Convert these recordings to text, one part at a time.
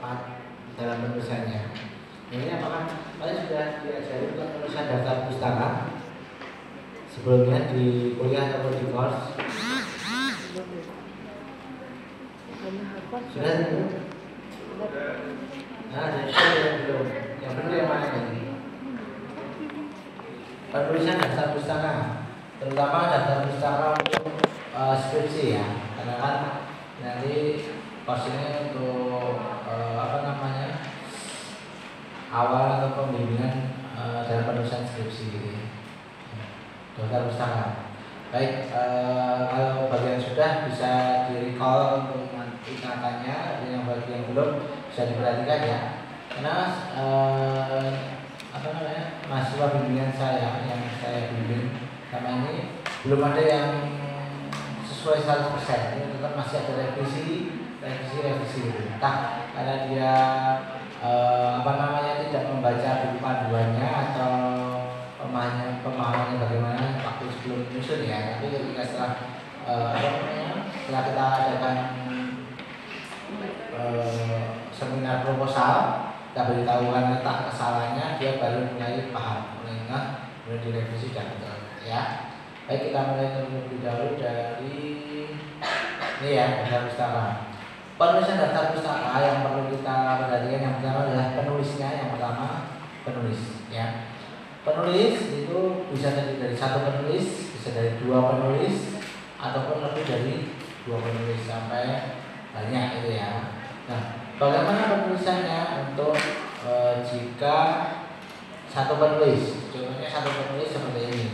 tepat dalam penulisannya. Ini apakah kalian sudah diajari untuk penulisan daftar pustaka sebelumnya di kuliah ataupun di course? Sudah? Nah, dari yang belum. Yang benar yang mana ini? Penulisan daftar pustaka, terutama daftar pustaka untuk skripsi ya, karena kan nanti course ini untuk awal atau pembimbingan dalam penulisan skripsi gitu. Daftar pustaka. Baik, kalau bagian sudah bisa di-recall untuk ingatannya, yang bagian belum bisa diperhatikan ya. Karena mahasiswa bimbingan saya yang saya bimbing sama ini belum ada yang sesuai 100%. Ini tetap masih ada revisi gitu. Entah karena dia tidak membaca buku panduannya atau pemahamannya bagaimana waktu sebelum menyusun ya. Tapi ketika setelah kita adakan seminar proposal, kita beritahukan letak kesalahannya, dia baru mulai paham, mulai ingat, mulai direvisi dan betul ya. Baik, kita mulai terlebih dahulu dari ini ya, daftar pustaka. Penulisan daftar pustaka yang perlu kita perhatikan yang pertama adalah penulisnya. Yang pertama penulis ya. Penulis itu bisa terdiri dari satu penulis, bisa dari dua penulis, ataupun lebih dari dua penulis sampai banyak itu ya. Nah, bagaimana penulisannya untuk jika satu penulis? Contohnya satu penulis seperti ini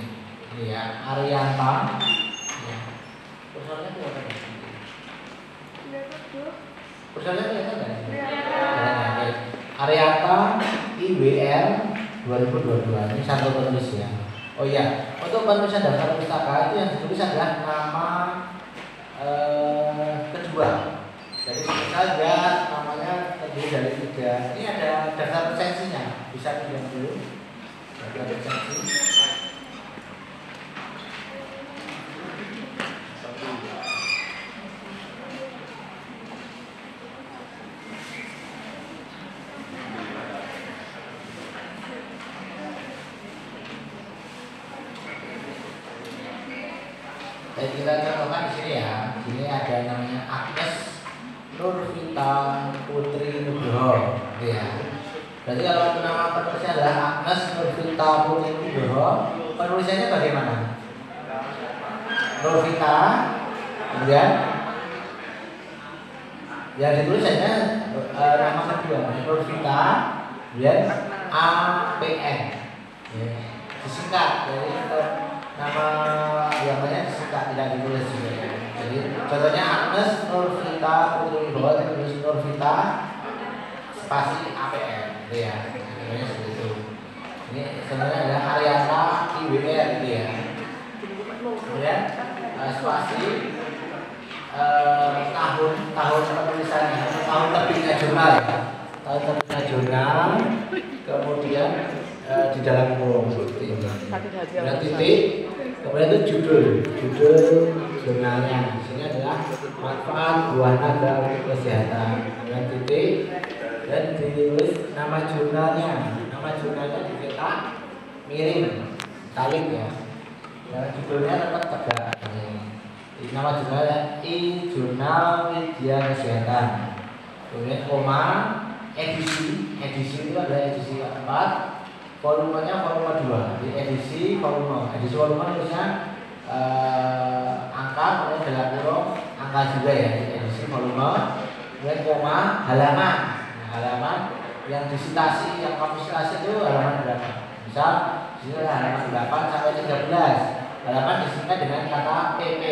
ya, Arianta. Ya. Kursornya itu apa? Kursornya itu apa? Ya. Arianta IWR 2022 ini satu penulis ya. Oh iya, untuk penulisan daftar pustaka itu yang ditulis adalah nama kedua. Jadi saja namanya terdiri dari 3. Ini ada daftar resensinya. Bisa dilihat dulu. Daftar resensi. Dan kita contohkan di sini ya. Ini ada namanya Agnes Nurvita Putri Nugroho, ya. Berarti kalau nama penulisnya adalah Agnes Nurvita Putri Nugroho, penulisannya bagaimana? Nurvita, kemudian yang ditulisannya nama kedua Nurvita, kemudian APN, ya. Disingkat dari nama yang lainnya disingkat, tidak ditulis juga. Jadi contohnya Agnes Nurvita Putri Nugroho, tulis Nurvita spasi APN, gitu ya. Namanya seperti itu. Ini sebenarnya adalah Ariana IWR gitu ya. Kemudian spasi tahun penulisannya, tahun terbitnya jurnal ya. Tahun terbitnya jurnal, kemudian di dalam kurung seperti ini. Kemudian titik, kemudian itu judul jurnalnya. Di sini adalah manfaat buah naga untuk kesehatan. Kemudian titik dan ditulis nama jurnalnya. Nama jurnalnya dicetak miring, salib ya. Dan judulnya tetap tegak. Nama jurnalnya Jurnal Media Kesehatan. Kemudian koma edisi itu adalah edisi keempat. Volumenya volume 2. Di edisi volume tulisnya angka, kemudian dalam kurung angka juga ya, di edisi volume. Kemudian koma halaman. Nah, halaman yang disitasi, yang kamu citasi itu halaman berapa? Misal di sini ada halaman 8 sampai 13. Halaman disingkat dengan kata PP.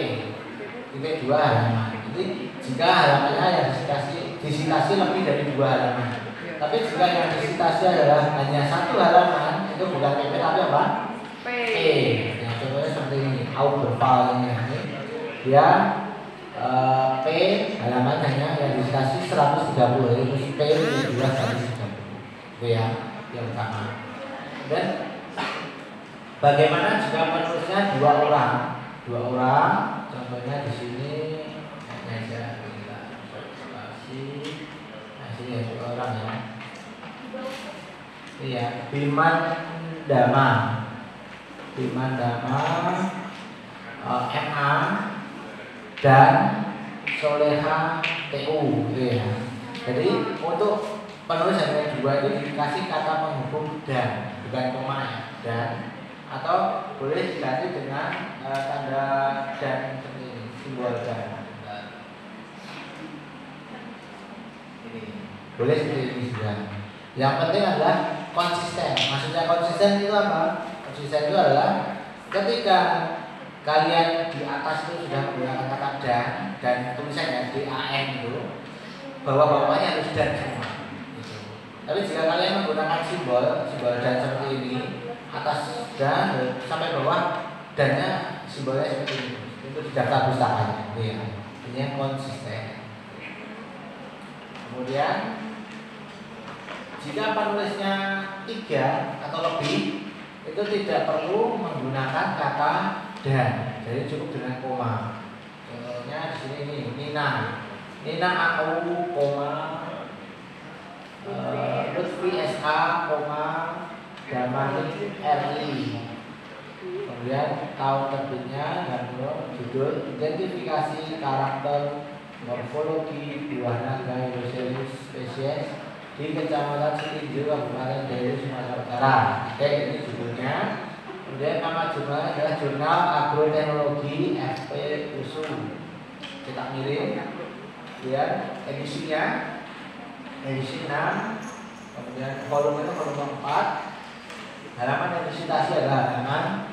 Titik 2 halaman. Jadi jika halamannya yang disitasi lebih dari 2 halaman. Tapi jika yang disitasi adalah hanya 1 halaman, itu bukan PP tapi apa? P. Nah, contohnya seperti ini, Auberfall ini. Dia P halaman hanya yang disitasi 130, itu P itu 130. Itu ya, yang pertama. Dan bagaimana jika penulisnya 2 orang? 2 orang, contohnya di sini hanya aja kita spasi. Nah, sini ya, Iya, Bimandama, Bimandama, MA dan Soleha TU, ya. Jadi untuk penulis hanya dua itu dikasih kata penghubung dan, bukan koma ya, dan, atau boleh diganti dengan tanda dan seperti ini, simbol dan. Ini boleh seperti ini juga. Yang penting adalah konsisten. Maksudnya konsisten itu apa? Konsisten itu adalah ketika kalian di atas itu sudah menggunakan kata dan tulisannya DAN itu, bawah-bawahnya harus dan semua. Gitu. Tapi jika kalian menggunakan simbol dan seperti ini, atas dan sampai bawah dannya simbolnya seperti ini. Itu di daftar pustakanya. Ya. Ini yang konsisten. Kemudian jika penulisnya 3 atau lebih, itu tidak perlu menggunakan kata dan, jadi cukup dengan koma. Contohnya di sini nih, Nina aku koma, Lutfi SH koma, Damani RI. Kemudian tahun terbitnya dan judul identifikasi karakter morfologi buah naga Euselus spesies di Kecamatan Sitinjau, Kabupaten Dewi, Sumatera Utara. Oke, ini judulnya. Kemudian nama jurnalnya adalah Jurnal Agroteknologi FP USU, cetak miring. Kemudian edisinya edisi 6. Kemudian volume itu volume 4. Halaman yang disitasi adalah halaman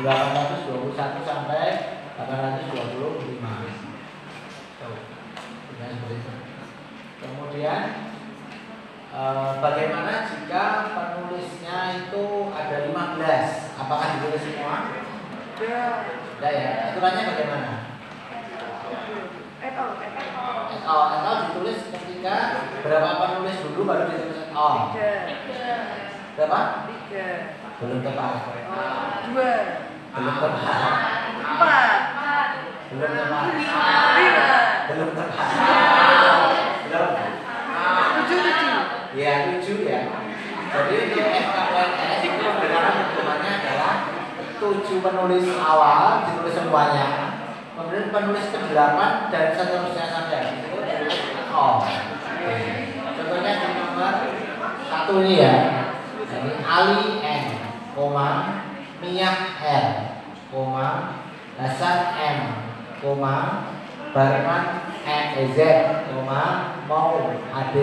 821 sampai 825. Kemudian bagaimana jika penulisnya itu ada 15? Apakah ditulis semua? Tidak ya. Aturannya bagaimana? Et al ditulis ketika berapa penulis dulu baru ditulis et al. Berapa? 3. Belum tepat. 2. Belum tepat. 4. Belum tepat. 5. Belum tepat. Belum. 7. Ya, 7 ya. Jadi untuk FKUNS itu sebenarnya hukumannya adalah 7 penulis awal ditulis semuanya. Kemudian penulis ke-8 dan seterusnya sampai itu ditulis oh. Contohnya di nomor 1 ini ya. Jadi Ali N, Miyah R, Hasan M, Barman NEZ, Mau AD,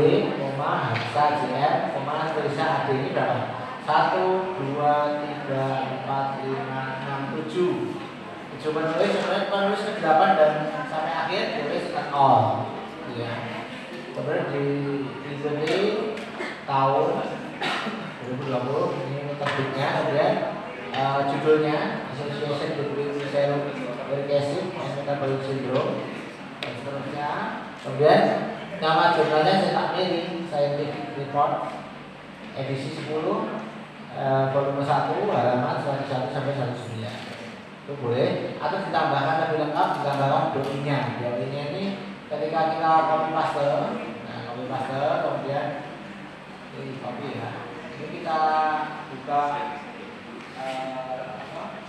Hamsa JR, Teresa AD. Ini berapa? 1, 2, 3, 4, 5, 6, 7. Coba penulis ke-8 dan sampai akhir tulis at all. Ya. Kemudian di Indonesia tahun 2020 ini terbitnya, kemudian judulnya Association Between Cell Recassive and Metabolic Syndrome dan seterusnya. Kemudian nama jurnalnya cetak miring Scientific Report edisi 10 volume 1 halaman 101 sampai 109. Itu boleh, atau ditambahkan lebih lengkap ditambahkan doi-nya. Doi-nya ini ketika kita copy paste, kemudian ini copy ya. Ini kita buka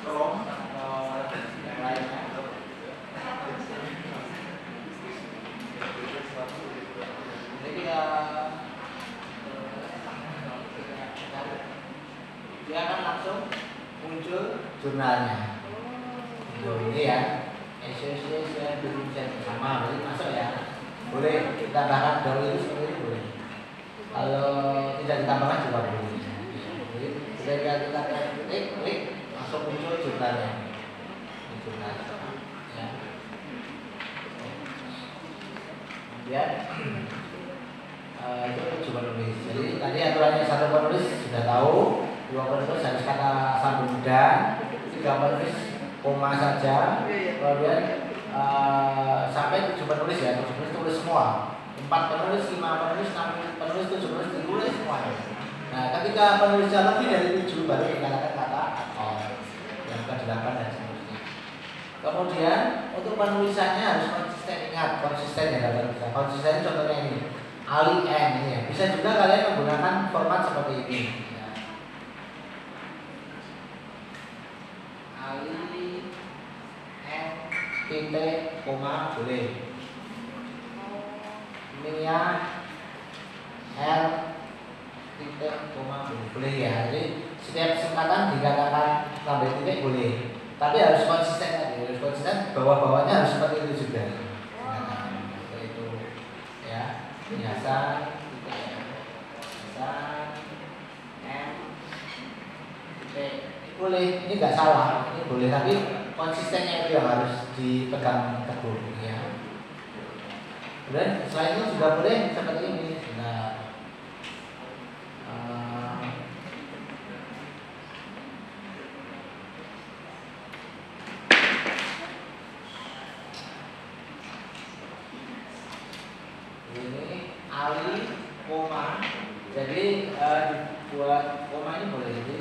Chrome atau yang lainnya. Jadi dia akan langsung muncul jurnalnya. Ini ya, Association Between sama, berarti masuk ya. Boleh ditambahkan doi itu seperti itu boleh. Kalau tidak ditambahkan juga boleh. Jadi ketika kita klik langsung muncul jurnalnya. Ini jurnal ya. Kemudian itu cuma penulis. Jadi tadi aturannya 1 penulis sudah tahu, 2 penulis harus kata sambung dan, 3 penulis koma saja, kemudian sampai 7 penulis ya, 7 penulis tulis semua, 4 penulis, 5 penulis, 6 penulis, 7 penulis ditulis semuanya. Nah, ketika penulisnya lebih dari 7 baru dikatakan kata atau yang ke-8 dan seterusnya. Kemudian untuk penulisannya harus konsisten, ingat konsisten ya dalam tulisan. Konsisten contohnya ini, Ali N ya. Bisa juga kalian menggunakan format seperti ini. Ya. Ali N titik koma boleh. Mia L titik koma boleh ya. Jadi setiap singkatan dikatakan tambah titik boleh. Tapi harus konsisten tadi, harus konsisten. Bawah-bawahnya harus seperti itu juga. Seperti itu ya. Biasa M titik boleh. Ini nggak salah, ini boleh. Tapi konsistennya itu yang harus dipegang teguh ya. Dan selain itu juga boleh seperti ini. Nah, ini Ali koma. Jadi buat koma ini boleh. Jadi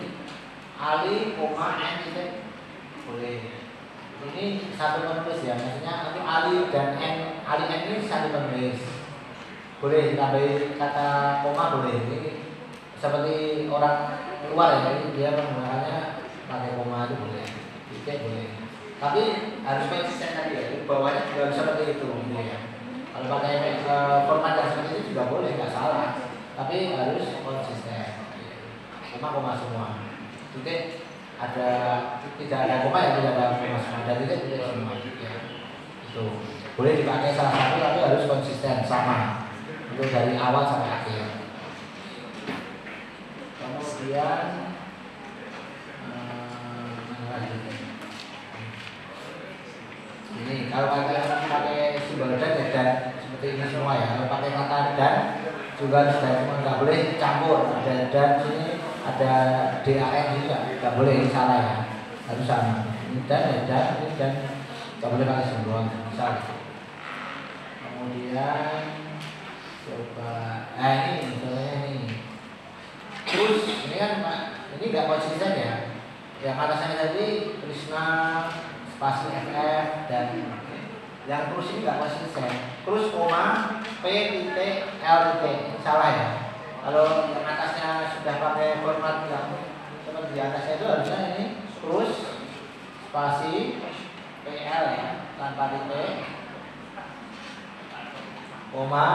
Ali koma N titik boleh. Ini satu penulis ya, maksudnya untuk Ali dan N, Ali N ini satu penulis. Boleh tambahin kata koma boleh. Ini seperti orang luar ya, jadi dia menggunakannya pakai koma itu boleh, titik boleh. Tapi harus konsisten tadi ya, bawahnya juga harus seperti itu ya. Kalau pakai format yang seperti itu juga boleh, nggak salah. Tapi harus konsisten. Koma semua. Titik ada tidak ada koma ya, tidak ada koma semua, ada titik semua ya. Itu boleh dipakai salah satu tapi harus konsisten sama untuk dari awal sampai akhir. Kemudian ini kalau pakai simbol dan seperti ini semua ya. Kalau pakai kata dan juga sudah semua, nggak boleh campur. Ada dan sini ada DAN juga nggak boleh, ini salah ya, harus sama. Ini dan nggak boleh pakai simbol misal. Kemudian coba ini misalnya ini terus ini kan ini nggak konsisten ya. Yang atasnya tadi Krishna spasi FF dan yang terus ini nggak konsisten. Terus koma P titik L titik salah ya. Kalau yang atasnya sudah pakai format yang seperti di atasnya itu harusnya ini terus spasi PL ya tanpa titik koma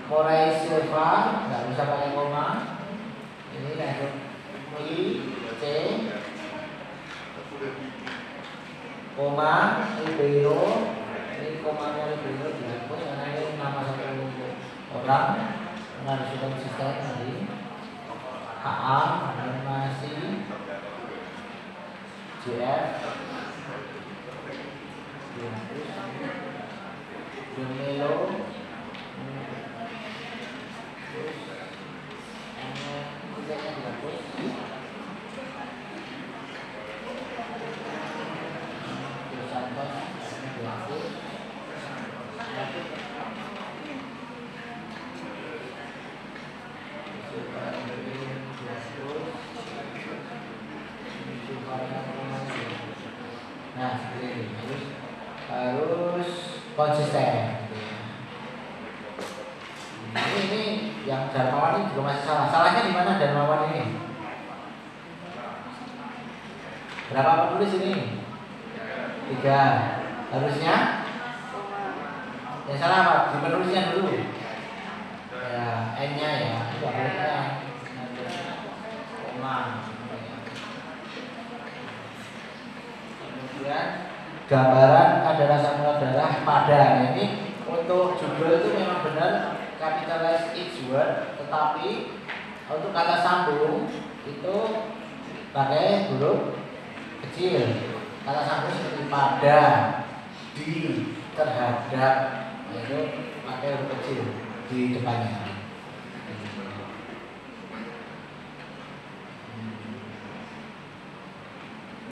Morai Silva nggak bisa pakai koma. Ini kayak I C koma Ribeiro. Ini komanya Ribeiro dihapus karena ini nama satu orang. Harus konsisten tadi. HA animasi JF Jumelo terus titiknya dihapus. Terus Santos dihapus. Nah, seperti ini harus konsisten. Ini yang Darmawan ini juga masih salah. Salahnya di mana Darmawan ini? Berapa penulis ini? 3. Harusnya yang salah apa? Di penulisnya dulu. Ya, N-nya ya. Itu harusnya koma. Kemudian gambaran adalah samuran darah pada. Ini untuk judul itu memang benar capitalize each word, tetapi untuk kata sambung itu pakai huruf kecil. Kata sambung seperti pada, di, terhadap, itu pakai huruf kecil di depannya.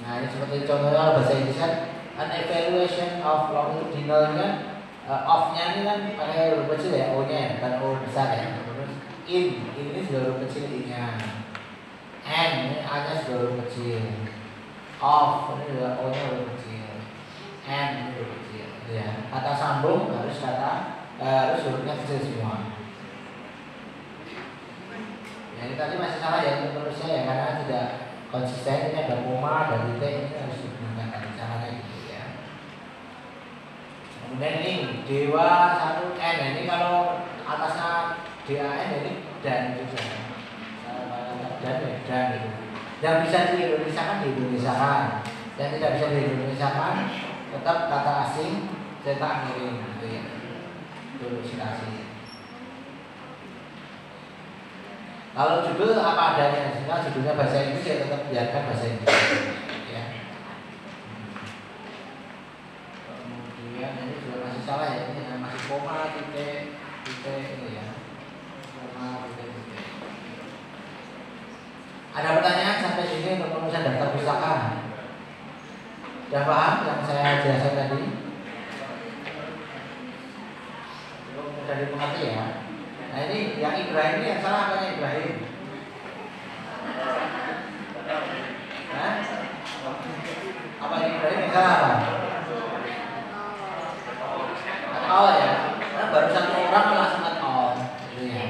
Nah, ini seperti contohnya bahasa Inggris kan, an evaluation of longitudinalnya, of-nya ini kan pakai huruf kecil ya, O-nya dan O besar ya. Terus ini sudah huruf kecil I-nya. N ini A-nya sudah huruf kecil. Of ini juga O-nya huruf kecil. N ini huruf kecil. Ya, kata sambung harus hurufnya kecil semua. tadi masih salah ya penulisnya ya, karena tidak konsisten. Ini ada koma, ada titik, ini harus digunakan caranya gitu ya. Kemudian ini dewa 1N, ini kalau atasnya DAN ini dan juga dan itu. Yang bisa diindonesiakan diindonesiakan, yang tidak bisa diindonesiakan tetap kata asing cetak miring gitu ya. Itu ilustrasi. Kalau judul apa adanya, sehingga judulnya bahasa Inggris ya tetap biarkan bahasa Inggris ya. Kemudian ini juga masih salah ya, ini masih koma, titik ini ya. Koma, titik. Ada pertanyaan sampai sini untuk penulisan daftar pustaka? Sudah paham yang saya jelaskan tadi? Sudah dimengerti ya? Nah ini yang Ibrahim ini yang salah apanya Ibrahim? Hah? Apa Ibrahim yang salah apa? At-all ya? Karena baru satu orang langsung at-all gitu ya.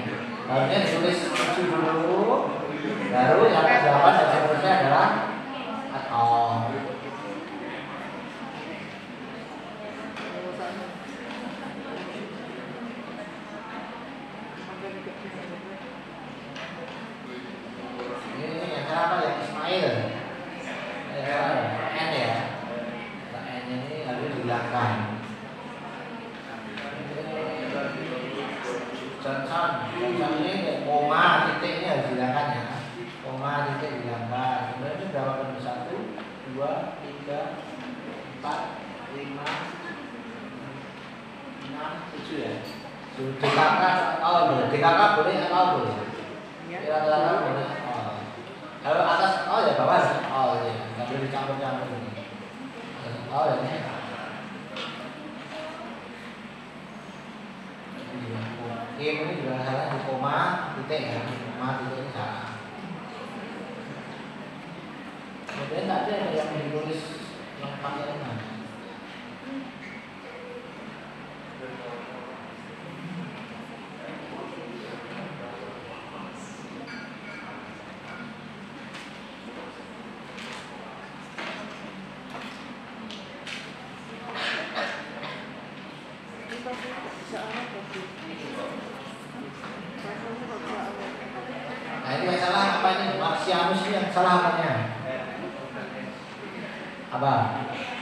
Harusnya ditulis dulu, baru yang jawaban dan seterusnya adalah at-all. Ini yang salah apa ya? Ismail. N ya. N ini harus dihilangkan. Johnson ini koma titik ini harus dihilangkan ya. Koma titik dihilangkan. Kemudian ini berapa penuh? 1, 2, 3, 4, 5, 6, 7 ya. DKK awal boleh. DKK boleh atau boleh? Kira-kira boleh. Kalau atas ya bawah ya. Nggak boleh dicampur-campur ini. Ya ini. Ini juga salah di koma titik ya. Koma titik ini salah. Kemudian tak ada yang ditulis yang pakai ini. Nah ini yang salah apa ini? Marsianus ini yang salah apanya? Apa?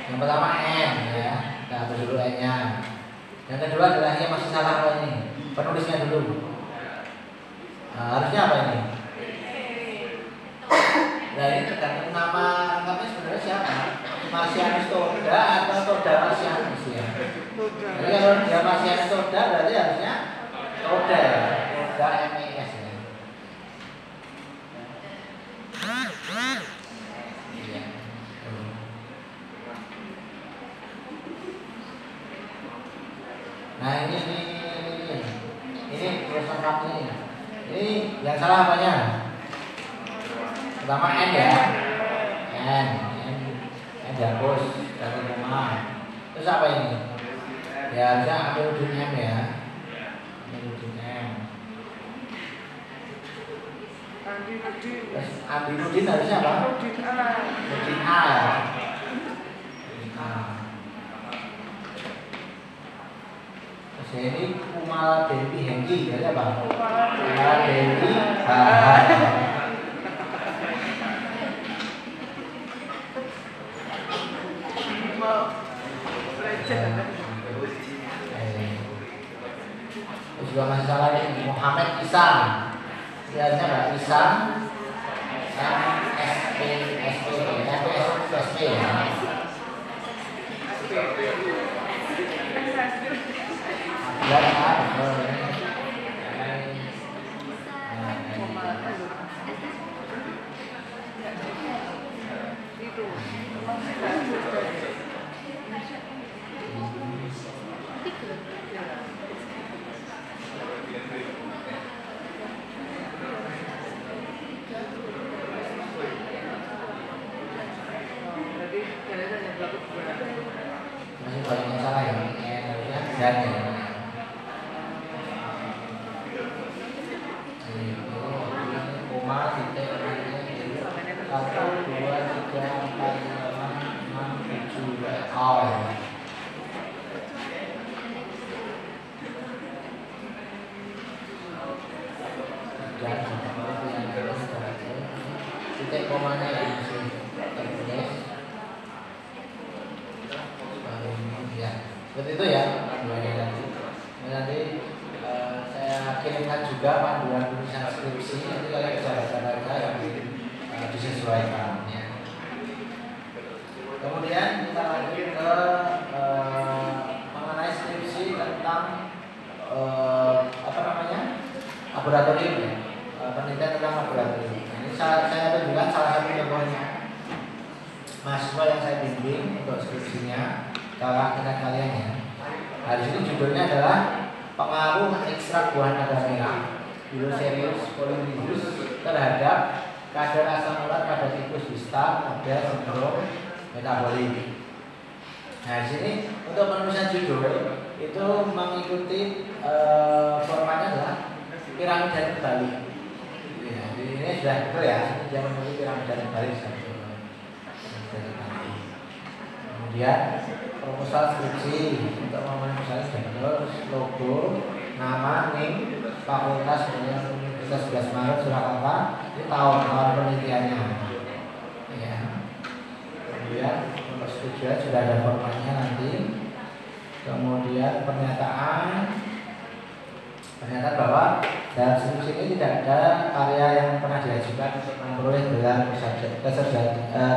Yang pertama N ya, nah dulu N-nya. Yang kedua adalah yang masih salah apa ini? Penulisnya dulu. Nah, harusnya apa ini? Nah ini tergantung nama lengkapnya sebenarnya siapa? Marsianus Toda atau Toda Marsianus ya? Jadi kalau dia Marsianus Toda berarti harusnya Toda, Toda MES ya. Nah ini terus lengkap ini. Ini yang salah apanya? Pertama N ya, N dihapus dari rumah. Terus apa ini? Ya harusnya ambil ujung M ya, ambil ujung M. Terus Andinudin harusnya apa? Nudin A ya. Terus ini Kumala Dewi Hengki, jadi apa? Kumala Dewi Terus juga masih salah ini Muhammad Isa. Biasanya nggak Isa. SP ya. Masih banyak yang salah ya, dan ya. 1, 2, 3, 4, 5, 6, 7. Oh ya. Titik komanya ya tertulis. Ya, seperti itu ya. Nanti saya kirimkan juga panduan tulisan skripsi. Nanti kalian bisa baca-baca yang disesuaikan ya. Kemudian kita lanjut ke mengenai skripsi tentang laboratorium ya, penelitian tentang laboratorium. Ini saya tunjukkan salah satu contohnya mahasiswa yang saya bimbing untuk skripsinya kalian ya. Nah, di sini judulnya adalah pengaruh ekstrak buah naga merah Pilocereus polyhedrus terhadap kadar asam urat pada tikus Wistar model sindrom metabolik. Nah, di sini untuk penulisan judul itu mengikuti formatnya adalah piramida terbalik. Ya, ini sudah betul ya. Ini dia menulis piramida terbalik. Kemudian proposal skripsi untuk memenuhi sudah betul, logo, nama, nim, fakultas, Universitas 11 Maret Surakarta, ini tahun penelitiannya. Ya. Kemudian untuk setujuan sudah ada formatnya nanti. Kemudian pernyataan bahwa dalam skripsi ini tidak ada karya yang pernah diajukan untuk memperoleh gelar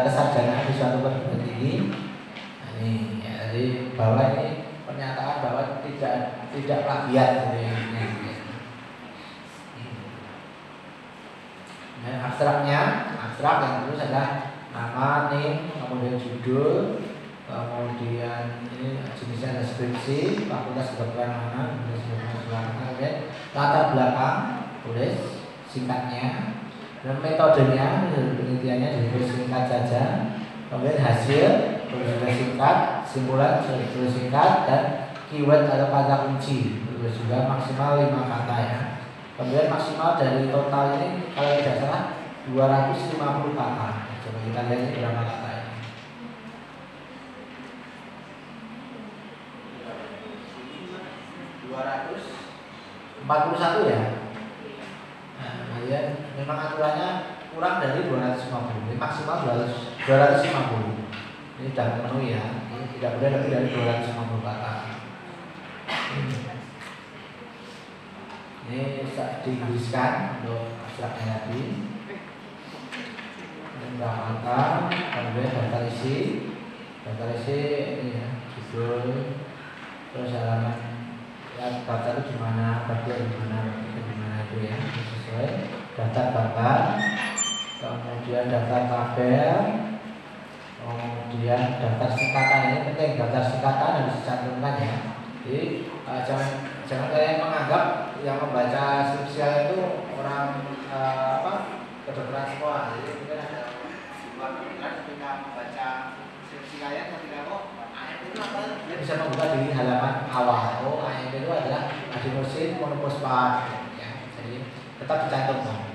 kesarjanaan di suatu perguruan tinggi. Nah, ini ya, jadi bahwa ini pernyataan bahwa tidak plagiat ini. Nah, abstrak yang terus adalah nama, nim, kemudian judul, kemudian ini jenisnya ada skripsi, fakultas kedokteran mana, kemudian latar belakang, tulis singkatnya, dan metodenya, penelitiannya ditulis singkat saja, kemudian hasil, tulis singkat, simpulan, tulis singkat, dan keyword atau kata kunci, tulis juga maksimal 5 kata ya. Kemudian maksimal dari total ini kalau tidak salah 250 kata. Coba kita lihat ini berapa kata ya. 241 ya. Nah, kemudian memang aturannya kurang dari 250. Ini maksimal 250. Ini sudah memenuhi ya. Ini tidak boleh lebih dari 250 kata. Ini diinggriskan untuk abstraknya tadi. Ini kata, kemudian daftar isi ini ya, judul, terus halaman ya, daftar itu gimana, bagian gimana itu ya, sesuai daftar bapak, kemudian daftar tabel, kemudian daftar singkatan. Ini penting, daftar singkatan harus dicantumkan ya. Jadi jangan kalian menganggap yang membaca skripsi itu orang kedokteran semua. Jadi mungkin ada ketika membaca skripsi kalian ketika AMP itu apa? Dia bisa membuka di halaman awal. AMP itu adalah adenosine monofosfat. Ya, jadi tetap dicantumkan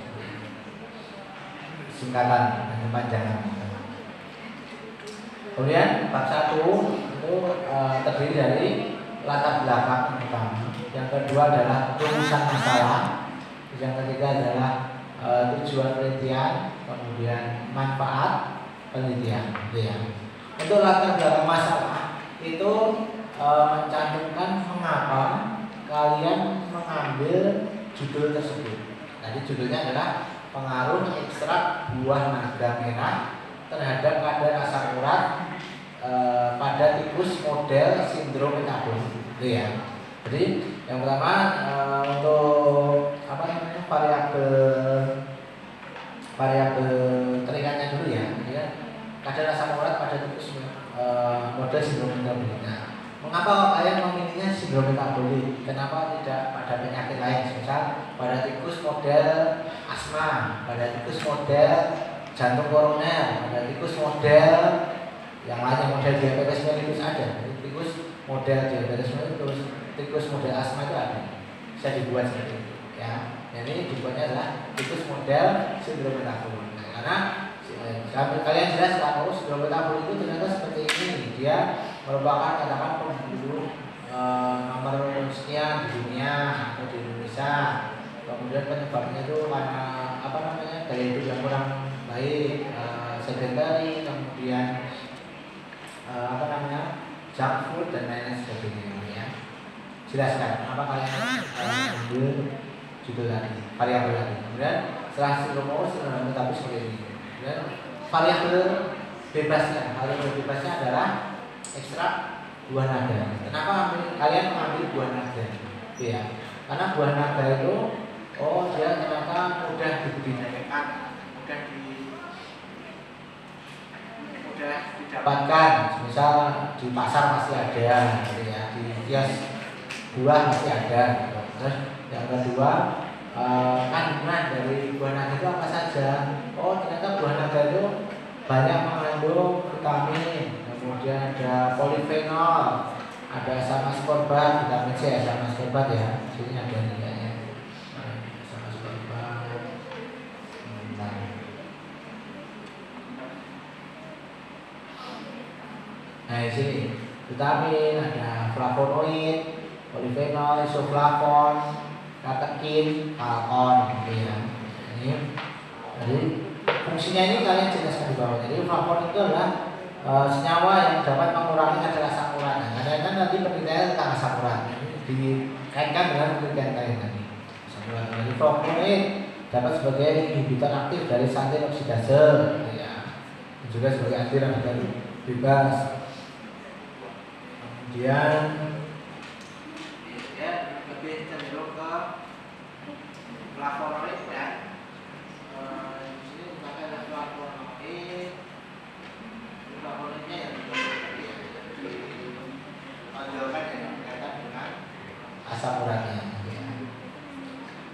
singkatan dan kepanjangan. Kemudian bab 1 itu terdiri dari latar belakang pertama, yang kedua adalah rumusan masalah, yang ketiga adalah tujuan penelitian, kemudian manfaat penelitian. Ya. Untuk latar belakang masalah itu mencantumkan mengapa kalian mengambil judul tersebut. Tadi judulnya adalah pengaruh ekstrak buah naga merah terhadap kadar asam urat pada tikus model sindrom metabolik, gitu ya. Jadi yang pertama untuk variabel terikannya dulu ya, kadar asam urat pada tikus model sindrom metabolik. Nah, mengapa kalian memilihnya sindrom metabolik? Kenapa tidak pada penyakit lain? Misal pada tikus model asma, pada tikus model jantung koroner, pada tikus model yang lainnya, model diabetes mellitus ada. Jadi tikus model diabetes mellitus, tikus model asma itu ada. Bisa dibuat seperti itu ya. Dan ini dibuatnya adalah tikus model sindrom metabolik. Nah, karena Kalian jelaskan, oh sindrom metabolik itu ternyata seperti ini. Dia merupakan katakan pembunuh nomor sekian di dunia atau di Indonesia. Kemudian penyebabnya itu karena apa namanya, gaya hidup yang kurang baik, sedentary, kemudian apa namanya, junk food dan lain sebagainya ya. Jelaskan apa kalian ambil judul tadi, variabel tadi. Kemudian setelah sindrom tapi seperti ini. Kemudian variabel bebasnya, variabel bebasnya adalah ekstrak buah naga. Kenapa kalian mengambil buah naga? Ya, karena buah naga itu, oh dia ternyata mudah dibudidayakan, mudah didapatkan. Misal di pasar masih ada, ya, di kios buah masih ada. Terus yang kedua, kandungan dari buah naga itu apa saja? Oh ternyata buah naga itu banyak mengandung vitamin, kemudian ada polifenol, ada asam ascorbat, vitamin C, asam ascorbat ya, sini ada nilainya, asam ascorbat. Nah di sini vitamin, ada flavonoid, polifenol, isoflavon, katekin, alkon, gitu ya. Ini jadi fungsinya ini kalian jelaskan di bawah. Jadi flavon itu adalah senyawa yang dapat mengurangi kadar asam urat. Nah, kan nanti penelitian tentang asam urat dikaitkan dengan penelitian kalian tadi. Asam urat. Jadi flavonoid dapat sebagai inhibitor aktif dari santin oksidase, ya. Juga sebagai anti radikal bebas. Kemudian ya lebih cenderung ke flavonoid ya. Di sini maka ada flavonoid. Flavonoidnya yang ditonjolkan yang berkaitan dengan asam uratnya. Ya.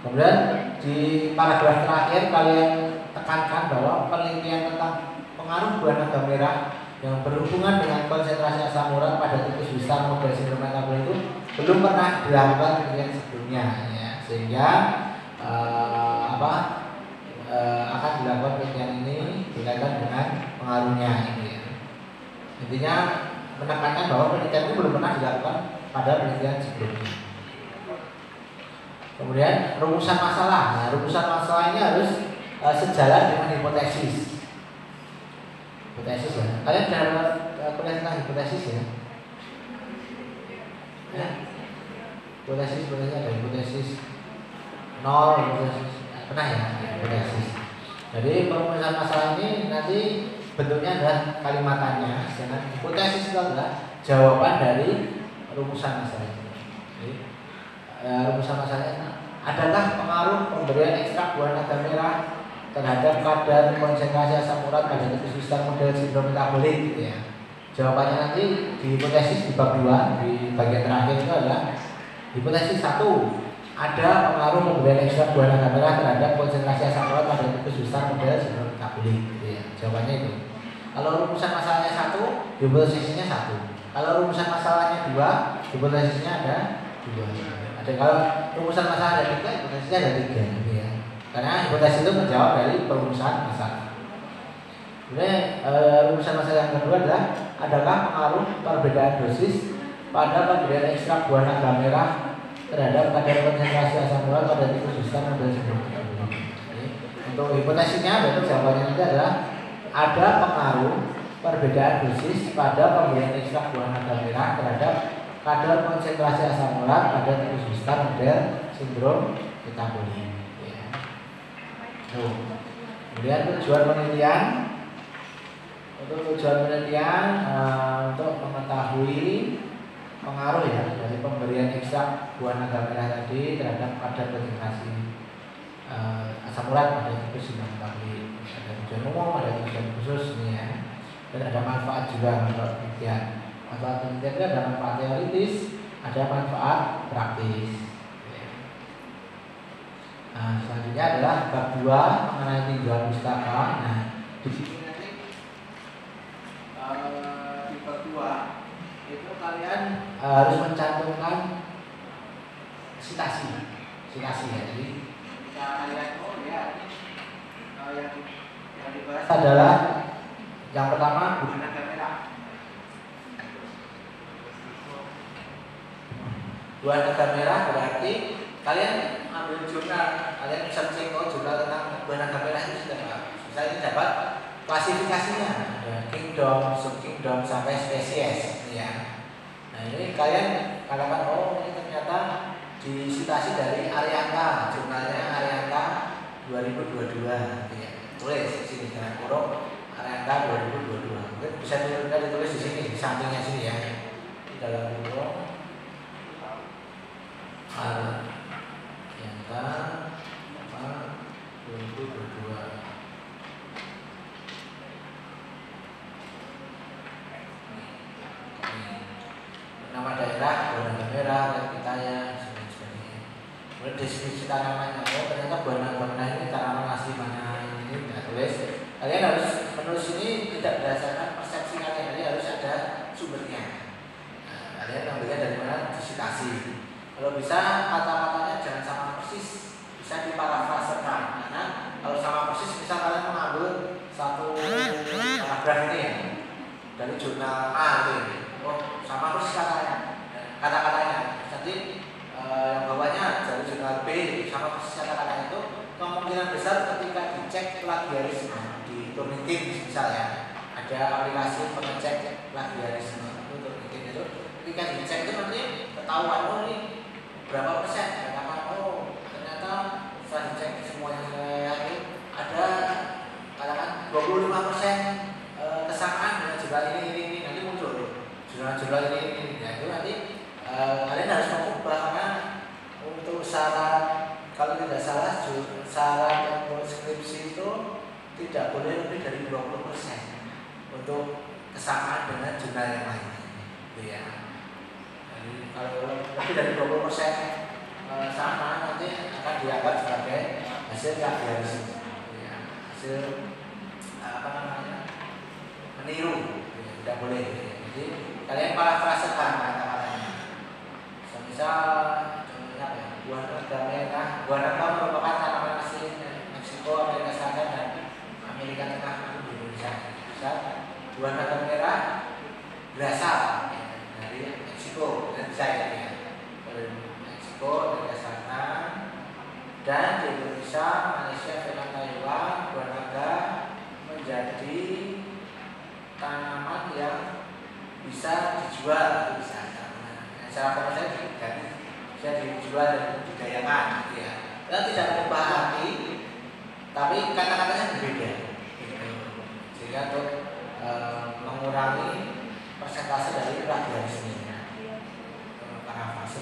Kemudian di paragraf terakhir kalian tekankan bahwa penelitian tentang pengaruh buah naga merah yang berhubungan dengan konsentrasi asam urat pada tikus besar model sindrom metabolik itu belum pernah dilakukan penelitian sebelumnya, ya. Sehingga akan dilakukan penelitian ini berkaitan dengan pengaruhnya ini, ya. Intinya menekankan bahwa penelitian itu belum pernah dilakukan pada penelitian sebelumnya. Kemudian rumusan masalah. Nah, rumusan masalah ini harus sejalan dengan hipotesis. Hipotesis ya. Kalian sudah kuliah tentang hipotesis ya? Ya. Hipotesis ada hipotesis 0, hipotesis pernah ya? Hipotesis. Jadi perumusan masalah ini nanti bentuknya adalah kalimatannya, sedangkan hipotesis itu adalah jawaban dari rumusan masalah ini. Jadi, rumusan masalahnya adalah pengaruh pemberian ekstrak buah naga merah terhadap kadar konsentrasi asam urat pada tikus besar model sindrom metabolik, gitu ya. Jawabannya nanti di hipotesis di bab 2 di bagian terakhir itu adalah hipotesis 1, ada pengaruh pemberian ekstrak buah naga merah terhadap konsentrasi asam urat pada tikus besar model sindrom metabolik, gitu ya. Jawabannya itu. Kalau rumusan masalahnya 1, hipotesisnya 1. Kalau rumusan masalahnya 2, hipotesisnya ada 2. Ada kalau rumusan masalah ada 3, hipotesisnya ada 3, gitu ya. Karena hipotesis itu menjawab dari perumusan masalah. Kemudian rumusan masalah yang kedua adalah adakah pengaruh perbedaan dosis pada pemberian ekstrak buah naga merah terhadap kadar konsentrasi asam urat pada tikus besar model sindrom metabolik. Untuk hipotesisnya berarti jawabannya itu adalah ada pengaruh perbedaan dosis pada pemberian ekstrak buah naga merah terhadap kadar konsentrasi asam urat pada tikus besar model sindrom metabolik. Kemudian tujuan penelitian, untuk mengetahui pengaruh ya dari pemberian ekstrak buah naga merah tadi terhadap kadar konsentrasi asam urat pada tikus sindrom metabolik. Ada tujuan umum, ada tujuan khusus ini ya. Dan ada manfaat juga untuk penelitian. Manfaat penelitian itu ada manfaat teoritis, ada manfaat praktis. Nah, selanjutnya adalah bab 2 mengenai tinjauan pustaka. Nah, di sini nanti di bab 2 itu kalian harus mencantumkan sitasi ya. Jadi jika kalian yang Yang dibahas adalah yang pertama buana kamera. Buana kamera berarti kalian ambil jurnal, kalian searching jurnal tentang buana kamera itu sudah apa? Saya ini dapat klasifikasinya, ada kingdom, subkingdom sampai spesies, ya. Nah ini kalian katakan oh ini ternyata disitasi dari Arianta, jurnalnya Arianta 2022, ya. Tulis di sini dengan kurung Arianta 2022. Mungkin bisa ditulis di sini, di sampingnya sini ya, di dalam kurung Arianta 2022. Nama daerah, buana merah, kitanya, sebagainya. Kemudian deskripsi tanamannya, oh ternyata buana ini tanaman asli mana ini tidak tulis. Kalian harus menulis ini tidak berdasarkan persepsi kalian, jadi harus ada sumbernya. Nah, kalian ambilnya dari mana? Disitasi. Kalau bisa kata-katanya jangan sama persis, bisa diparafrasekan. Karena kalau sama persis, bisa kalian mengambil satu paragraf ini ya, dari jurnal A gitu. Oh sama persis kata-katanya. Nanti yang bawahnya dari jurnal B sama persis kata-katanya itu kemungkinan besar ketika dicek plagiarisme di Turnitin misalnya ada aplikasi pengecek plagiarisme itu Turnitin itu ketika dicek itu nanti ketahuan oh ini berapa persen katakan oh ternyata setelah dicek semuanya itu ada katakan 25% kesamaan dengan jurnal ini nanti muncul jurnal ini ya itu nanti kalian harus mengubah karena untuk syarat kalau tidak salah syarat untuk skripsi itu tidak boleh lebih dari 20% untuk kesamaan dengan jurnal yang lain gitu ya. Jadi kalau lebih dari 20% sama nanti akan dianggap sebagai hasil plagiarisme ya, hasil apa namanya meniru ya, tidak boleh ya. Jadi kalian parafrasekan kata-katanya. Misal contohnya apa ya? Buana merupakan tanaman asli Meksiko, Amerika Selatan dan Amerika Tengah di Indonesia. Misal buana merah berasal ya, dari Meksiko dan saya ya. Dari Meksiko, Amerika Selatan dan di Indonesia, Malaysia, Vietnam, Taiwan, buana menjadi tanaman yang bisa dijual, bisa secara komersial bisa dijual dan dibudidayakan, gitu ya. Dan tidak mengubah arti, tapi kata-katanya berbeda, gitu. Sehingga untuk mengurangi persentase dari plagiarisme parafrase.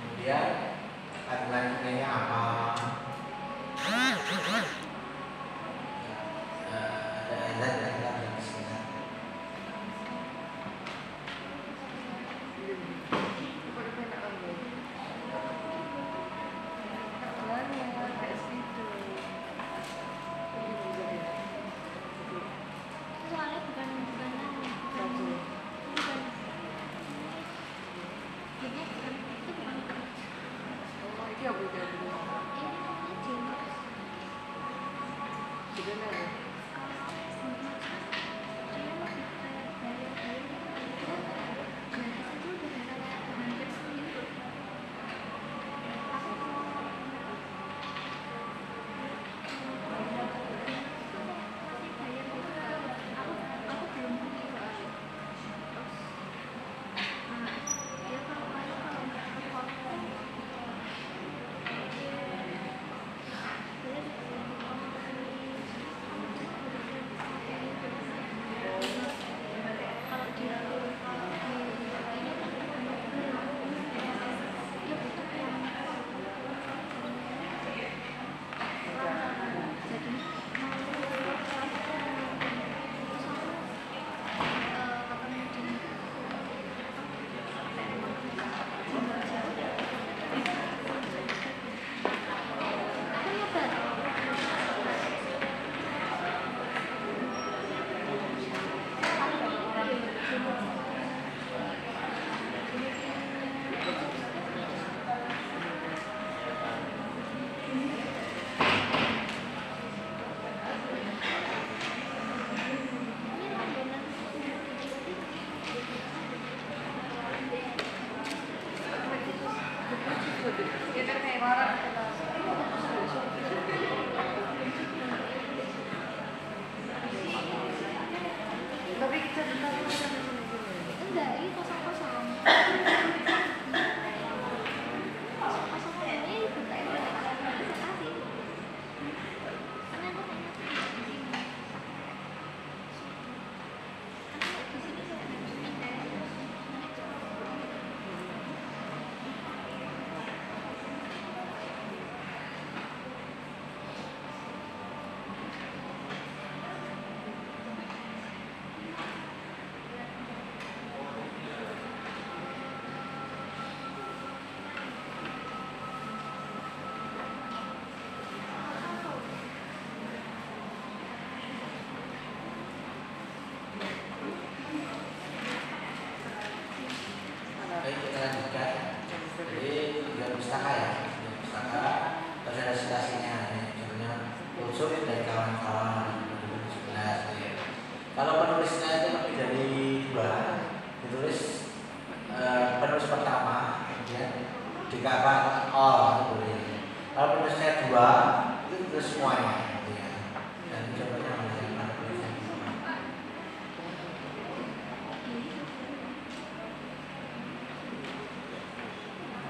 Kemudian kandungan apa? Tapi kita enggak, ini kosong-kosong. Kosong-kosong ini buka yang kasih. Karena aku hanya di sini. Karena di sini saya Baik, kita lanjutkan. Jadi tiga pustaka ya, tiga pustaka presentasinya, contohnya unsur dan kawan-kawan 2011. Ya. Kalau penulisnya itu lebih dari dua, ditulis penulis pertama, kemudian dikatakan all boleh. Kalau penulisnya dua, itu tulis semuanya. Ya. Dan contohnya mana penulisnya dua.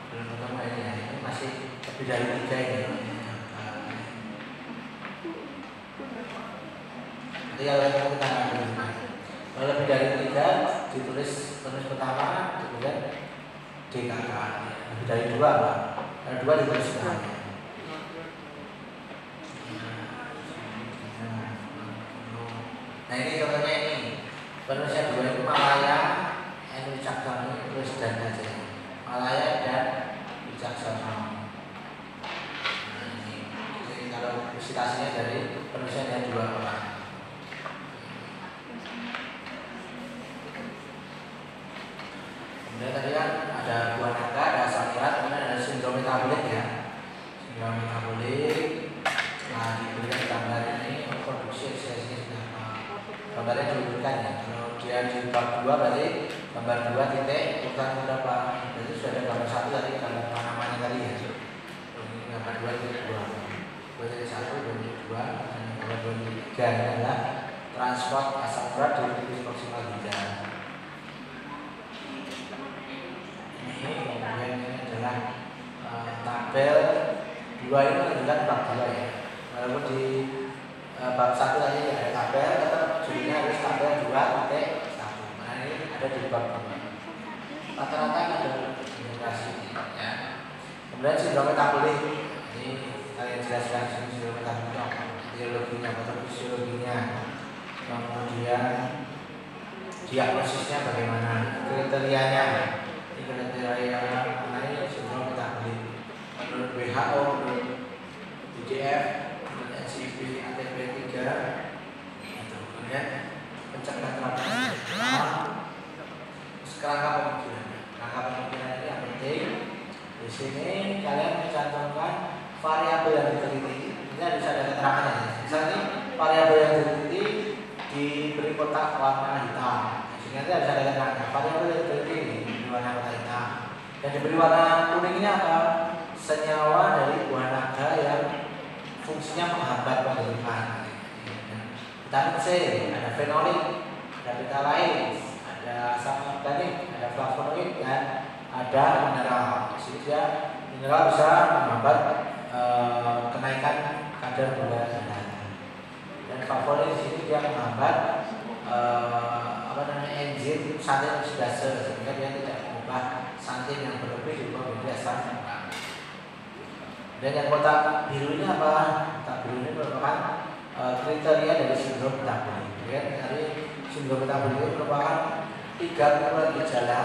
Belum ketemu ya, ini masih lebih dari tiga ini. Nanti kalau kita kalau lebih dari tiga ditulis penulis pertama, kemudian DKK. Lebih dari dua, kalau dua ditulis semuanya. Nah ini contohnya ini penulisnya dua itu Malaya, Wicaksana, tulis dan aja. Malaya dan Wicaksana. Nah ini kalau citasinya dari penulisnya dua orang. Kemudian tadi kan ada buah naga, ada sakirat, kemudian ada sindrom metabolik ya. Sindrom metabolik. Nah diberikan gambar ini produksi ekspresinya sudah apa? Gambarnya diberikan ya. Kalau dia di bab 2 berarti gambar 2 titik urutan berapa? Berarti sudah ada gambar 1 tadi, gambar namanya tadi ya. Ini gambar 2 titik 2 titik 1, 2 titik 2, dan gambar 2 titik 3 ini adalah transport asam urat di lipid proksimal ginjal. Kemudian ini adalah tabel 2 ini menunjukkan bab 2 ya. Walaupun di bab 1 tadi ada tabel, tetap judulnya harus tabel 2 titik 1. Nah ini ada di bab 2. Rata-rata ada generasi ya. Kemudian sindrom metabolik ini kalian jelaskan sindrom metabolik itu apa? Etiologinya atau fisiologinya. Kemudian diagnosisnya bagaimana? Kriterianya. Kriteria mengenai sindrom metabolik menurut WHO, menurut IGF, menurut NCB, ATP 3 itu. Kemudian pencernaan terapi kerangka pemikiran ini yang penting. Di sini kalian mencantumkan variabel yang diteliti. Ini harus ada keterangannya. Misalnya variabel yang diteliti diberi kotak warna hitam. Sehingga nanti harus ada keterangannya. Variabel yang diteliti ini warna kotak hitam. Dan diberi warna kuning ini apa? Senyawa dari buah naga yang fungsinya menghambat pembentukan. Vitamin C, ada fenolik, ada betalain, ada asam organik, ada flavonoid, dan ada mineral. Sehingga mineral bisa menghambat kenaikan kadar gula darah. Dan flavonoid di sini dia menghambat enzim santin oksidase, sehingga dia tidak mengubah santin yang berlebih diubah menjadi asam urat. Dan yang kotak biru ini apa? Kotak biru ini merupakan kriteria dari sindrom metabolik. Ya, dari sindrom metabolik itu merupakan 3 kumpulan gejala.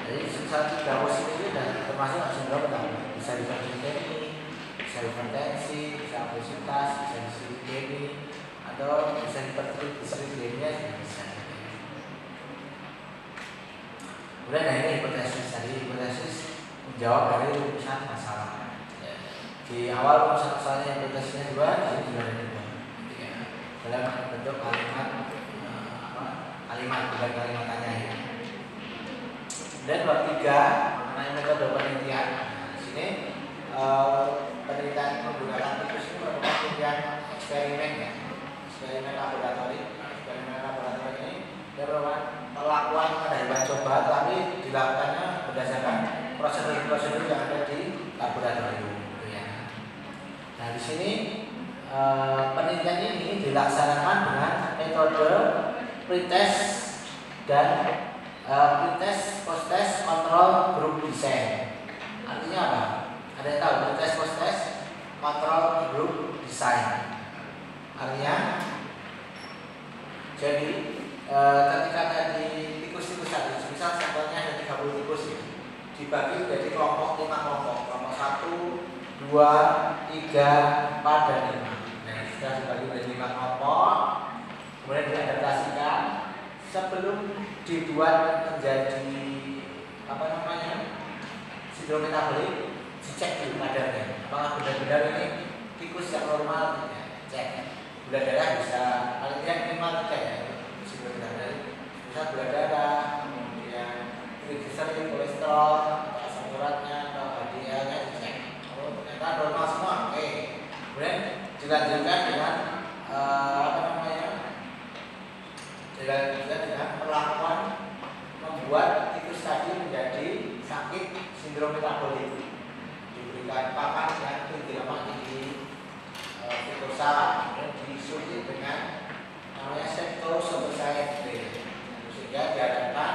Jadi salah 3 positif itu dan termasuk sindrom metabolik. Bisa hiperglikemi, bisa hipertensi, bisa obesitas, bisa dislipidemi, atau bisa hipertriglikemia juga bisa. Kemudian nah ini hipotesis. Tadi hipotesis menjawab dari rumusan masalah. Di awal rumusan masalahnya hipotesisnya 2, di sini juga ada 2. Dalam bentuk kalimat bukan kalimat tanya ya. Dan bab 3 mengenai metode penelitian. Nah, di sini sini penelitian ini dilaksanakan dengan metode pretest dan pretest post-test control group design. Artinya apa? Ada yang tahu pretest post-test control group design? Artinya, jadi ketika tadi tikus-tikus tadi, misal sampelnya ada 30 tikus ya, dibagi menjadi kelompok 5 kelompok, kelompok 1, 2, 3, 4, dan 5. Nah, sudah dibagi menjadi 5 kelompok, kemudian diadaptasikan sebelum dibuat menjadi apa namanya sindrom metabolik, dicek dulu kadarnya, apakah benar-benar ini tikus yang normal, ya, cek. Gula darah bisa paling tidak minimal 3 ya, sindrom metabolik, bisa gula darah, kemudian trigliserid, kolesterol, asam uratnya, atau HDL-nya dicek. Oh, ternyata normal semua, oke. Kemudian dilanjutkan dengan apa namanya? Dilanjutkan dengan perlakuan membuat tikus tadi menjadi sakit sindrom metabolik. Diberikan pakan yang tinggi lemak tinggi, glukosa, kemudian disuntik dengan namanya sektosobosaid, sehingga diharapkan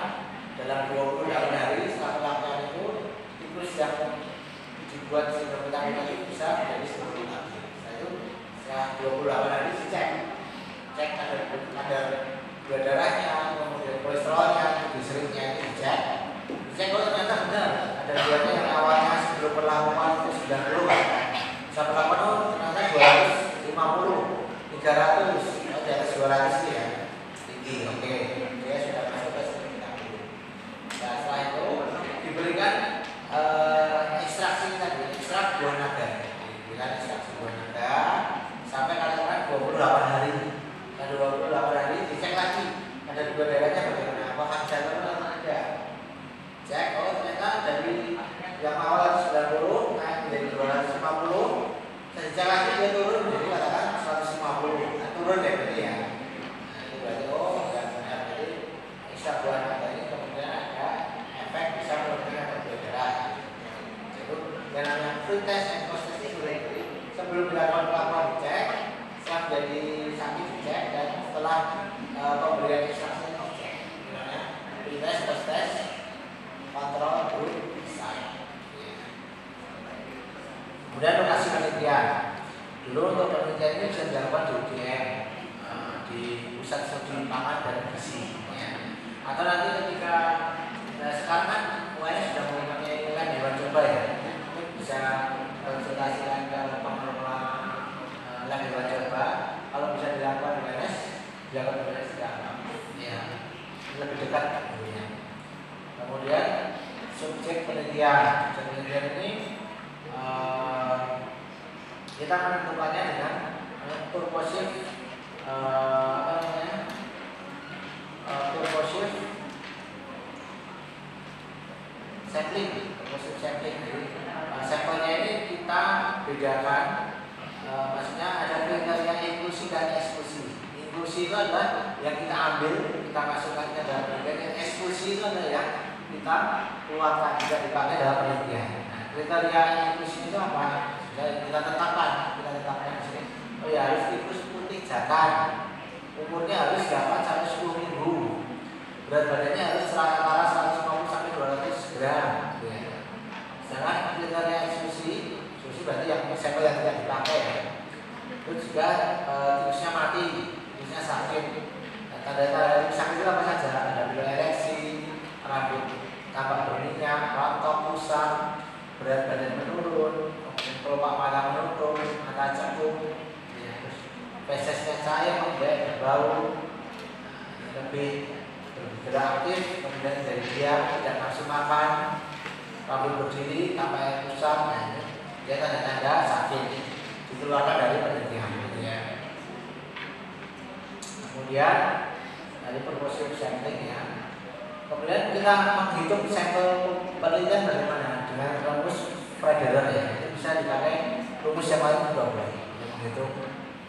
dalam 28 hari setelah pelaksanaan itu tikus yang dibuat sindrom metabolik itu bisa menjadi sindrom metabolik. Setelah 28 hari dicek, cek kadar gula darahnya, kemudian kolesterolnya, trigliseridnya itu dicek. Dicek kalau ternyata benar ada duanya yang awalnya sebelum perlakuan itu 90 kan, sampai kapan ternyata 250, 300, di atas 200 ya, tinggi, oke. Dia sudah masuk ke sindrom metabolik. Nah, setelah itu diberikan ekstraksi tadi, ekstrak buah naga. Diberikan ekstraksi buah naga sampai katakan 28 hari. Nah, 28 hari dicek lagi ada gula darahnya bagaimana, apakah bisa turun atau tidak. Cek, oh ternyata dari yang awal 90 naik menjadi 250, saya cek lagi dia turun menjadi katakan 150. Nah, turun deh berarti ya. Nah, itu berarti oh enggak benar, jadi ekstrak buah naga ini kemudian ada efek bisa menurunkan gula darah. Jadi yang namanya pretest and post-test itu sebelum dilakukan pelakuan dicek, setelah menjadi sakit dicek, dan setelah pemberian ekstraksi dicek. Namanya pretest post-test control group design. Kemudian lokasi penelitian. Dulu untuk penelitian ini bisa dilakukan di UGM, di Pusat Studi Pangan dan Gizi, ya. Atau nanti ketika sekarang kan UNS sudah mempunyai lab hewan coba ya, bisa konsultasikan ke pengelola lab hewan coba. Kalau bisa dilakukan di UNS, dilakukan di UNS ya, lebih dekat ya. Kemudian subjek penelitian. Penelitian ini kita menentukannya dengan purposive purposive sampling. Purposive sampling. Jadi sampelnya ini kita bedakan, maksudnya ada kriteria inklusi dan eksklusi. Inklusi itu adalah yang kita ambil, kita masukkan ke dalam penelitian. Eksklusi itu adalah yang kita keluarkan, tidak dipakai dalam penelitian. Nah, kriteria inklusi itu apa? Kita tetapkan di sini. Oh ya, harus tikus putih jantan, umurnya harus dapat sampai 10 minggu, berat badannya harus antara 150 sampai 200 gram. Ya. Sedangkan kriteria eksklusi berarti yang sampel yang tidak dipakai. Ya. Itu juga tikusnya mati, tikusnya sakit. Tanda-tanda sakit itu apa saja? Ada bila ereksi, rambut tampak berminyak, rontok, kusam, berat badan menurun, kelopak mata menutup, mata cekung, ya, terus fesesnya cair, membek, berbau, lebih bergerak aktif, kemudian dari dia tidak nafsu makan, rambut berdiri, tampak air kusam, nah, dia tanda-tanda sakit, dikeluarkan dari penelitian. Ya. Kemudian dari purposive sampling ya. Kemudian kita menghitung sampel penelitian bagaimana dengan rumus Federer ya. Itu bisa dipakai rumus yang lain juga boleh untuk menghitung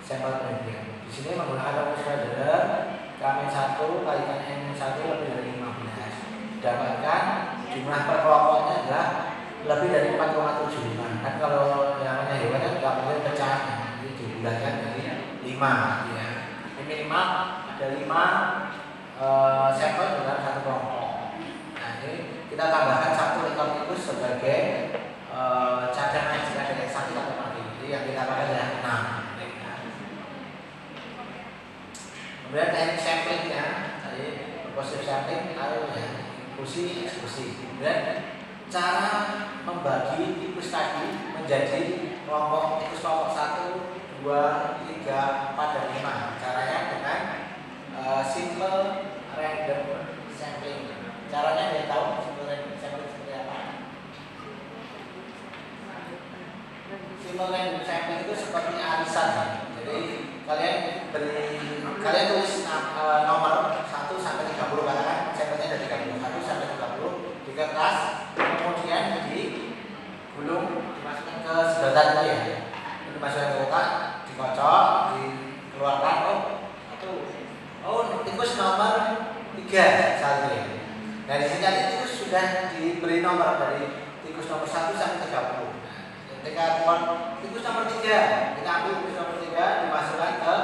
sampel penelitian. Di sini menggunakan rumus Federer, Kmin1 kalikan N1 lebih dari 15. Dapatkan jumlah per kelompoknya adalah lebih dari 4,75. Kan kalau yang namanya hewan kan nggak mungkin pecah, jadi dibulatkan dari 5 ya. Ini minimal ada 5 sampel dengan satu kelompok. Nah ini kita tambahkan 1 ekor tikus sebagai cadangan jika ada yang sakit atau mati. Jadi yang kita pakai adalah 6. Kemudian teknik samplingnya tadi positif sampling atau ya infusi eksekusi. Kemudian cara membagi tikus tadi menjadi kelompok tikus kelompok 1, 2, 3, 4 dan 5. Caranya dengan simple random sampling. Caranya dia tahu simple random sampling seperti apa? Simple random sampling itu seperti arisan. Jadi kalian tulis nomor 1 sampai 30 katakan sampelnya dari 30 1 sampai 30 di kertas, kemudian digulung dimasukkan ke sedotan itu ya, dimasukkan ke kotak, dikocok, dikeluarkan tikus nomor 3 misalnya. Dari sini tikus sudah diberi nomor dari tikus nomor 1 sampai 30. Ketika keluar tikus nomor 3, kita ambil tikus nomor 3 dimasukkan ke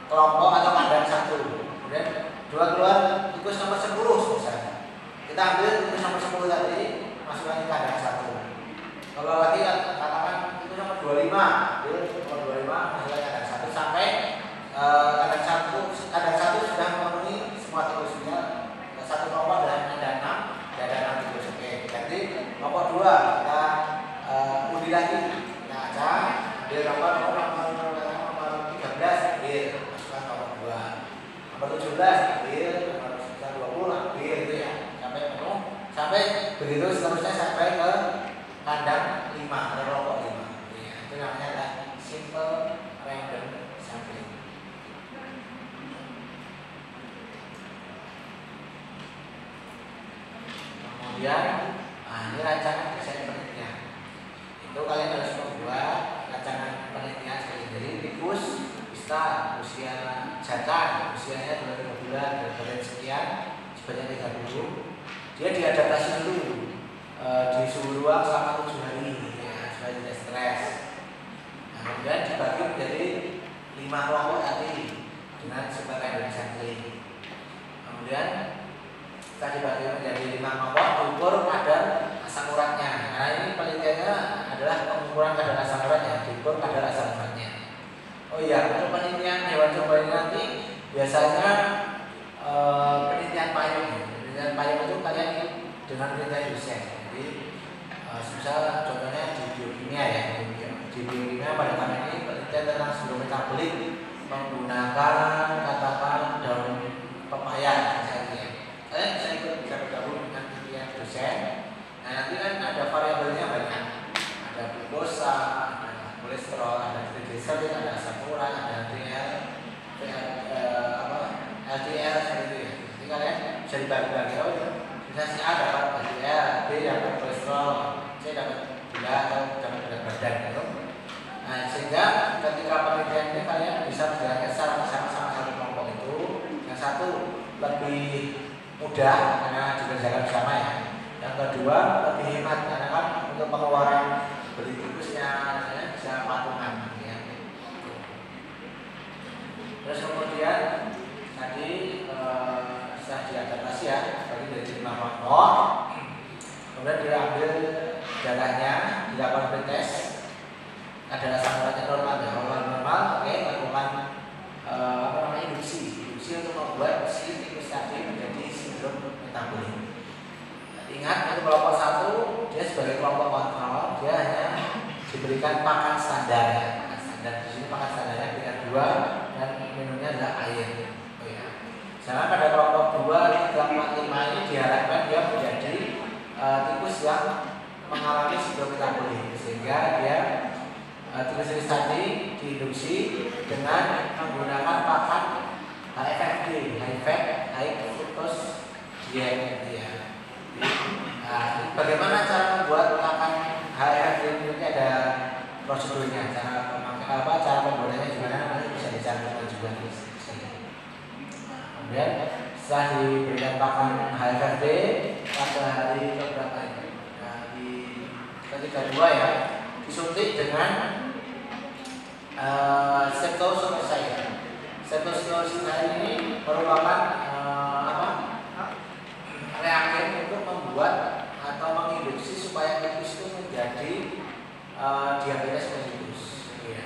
kelompok atau kandang 1. Kemudian 2 keluar tikus nomor 10 misalnya. Kita ambil tikus nomor 10 tadi masukkan ke kandang 1. Kalau lagi katakan tikus nomor 25, nomor 25 masukkan ke kandang 1 sampai kandang 1 sudah memenuhi semua tikusnya. Satu kelompok ada 6 tikus. Oke, jadi kelompok 2 kita undi lagi. Nah, ambil nomor 13 ambil masukkan nomor 2. Nomor 17 ambil, nomor 20 ambil gitu ya. Sampai penuh, sampai begitu seterusnya sampai ke kandang 5 atau kelompok 5. Ya, itu namanya adalah simple random sampling. Kemudian, ini rancangan desain penelitian. Itu kalian harus membuat rancangan penelitian sendiri. Tikus bisa usia jantan, usianya 2 bulan dan berat sekian sebanyak 30. Dia diadaptasi dulu di suhu ruang selama 7 hari ya, supaya tidak stres. Nah, kemudian dibagi menjadi 5 kelompok tadi dengan super random sampling. Kemudian kita dibagi menjadi 5 kelompok, diukur kadar asam uratnya. Karena ini penelitiannya adalah pengukuran kadar asam uratnya, diukur kadar asam uratnya. Oh iya, untuk penelitian hewan coba ini nanti biasanya penelitian payung. Penelitian payung itu kalian dengan penelitian dosen. Jadi misal contohnya di biokimia ya, di biokimia pada tahun ini penelitian tentang sindrom metabolik menggunakan katakan daun pepaya misalnya. Kalian bisa bergabung dengan penelitian dosen. Nah nanti kan ada variabelnya banyak, ada glukosa, ada kolesterol, ada triglycerid, ada asam urat, ada LDL, LDL seperti itu ya. Jadi kalian bisa dibagi-bagi. Bisa si A dapat LDL, B dapat kolesterol, C dapat gula atau dapat berat badan gitu. Nah sehingga ketika penelitian ini kalian bisa menjalankan secara bersama-sama satu kelompok itu. Yang satu lebih mudah karena dikerjakan bersama ya. Yang kedua lebih hemat karena kan untuk pengeluaran beli tikusnya bisa patungan ya. Terus kemudian tadi setelah diadaptasi ya bagi dari 5 kelompok, kemudian diambil darahnya, dilakukan pretest, ada asam uratnya normal ya, normal, oke, lakukan induksi untuk membuat si tikus tadi menjadi sindrom metabolik. Ingat untuk kelompok 1 dia sebagai kelompok kontrol, dia hanya diberikan pakan standar ya. Pakan standar di sini pakan standarnya berikan 2 dan minumnya adalah air. Oh ya. Sedangkan pada kelompok 2, 3, 4, 5 ini diharapkan dia menjadi tikus yang mengalami sindrom metabolik sehingga dia tikus tadi diinduksi dengan menggunakan pakan HFFD, high fat, high fructose diet ya. Nah, bagaimana cara membuat pakan HFFD ini ada prosedurnya, cara pembuatannya gimana nanti bisa dicantumkan juga di sini. Kemudian setelah diberikan pakan HFFD pada hari keberapa ini? Hari ketika dua ya, disuntik dengan septosonosain. Septosonosain ini merupakan reagen untuk membuat atau menginduksi supaya tikus itu menjadi diabetes mellitus. Ya.